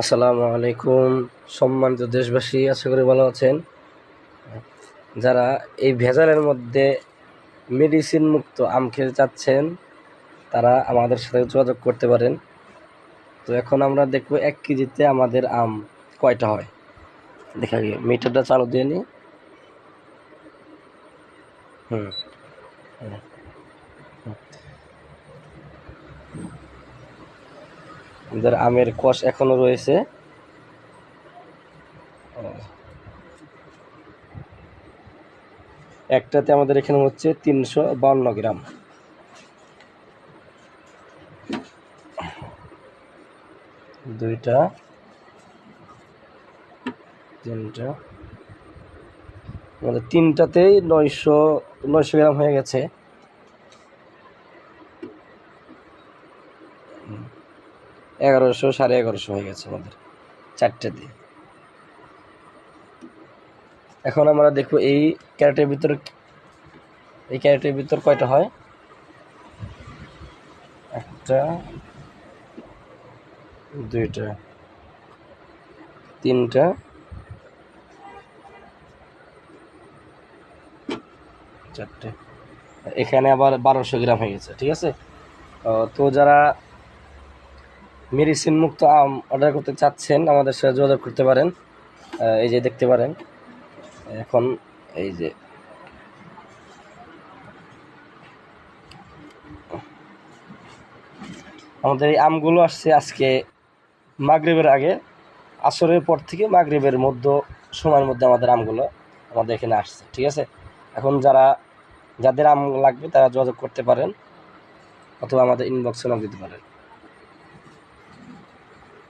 আসসালামু আলাইকুম। সম্মানিত দেশবাসী, আশা করি ভালো আছেন। যারা এই ভেজালের মধ্যে মেডিসিন মুক্ত আম খেতে চাচ্ছেন তারা আমাদের সাথে যোগাযোগ করতে পারেন। তো এখন আমরা দেখব 1 কেজিতে আমাদের আম কয়টা হয়। দেখা গিয়ে মিটারটা চালু দিয়ে নি। হুম হুম, হুম। আমাদের আমের কষ এখনো রয়েছে। একটাতে আমাদের এখানে হচ্ছে 352 গ্রাম। দুইটা, তিনটা, আমাদের তিনটাতেই 900 গ্রাম হয়ে গেছে। 1100, 1150 হয়ে গেছে আমাদের চারটেতে। এখন আমরা দেখব এই ক্যারেটের ভিতর কয়টা হয়। একটা, দুইটা, তিনটা, চারটে। এখানে আবার 1200 গ্রাম হয়ে গেছে। ঠিক আছে। তো যারা মেডিসিন মুক্ত আম অর্ডার করতে চাচ্ছেন আমাদের সাথে যোগাযোগ করতে পারেন। এই যে দেখতে পারেন এখন, এই যে আমাদের এই আমগুলো আসছে আজকে মাগরিবের আগে, আসরের পর থেকে মাগরিবের সময়ের মধ্যে আমাদের এখানে আসছে। ঠিক আছে। এখন যাদের আম লাগবে তারা যোগাযোগ করতে পারেন অথবা আমাদের ইনবক্সে নক দিতে পারেন।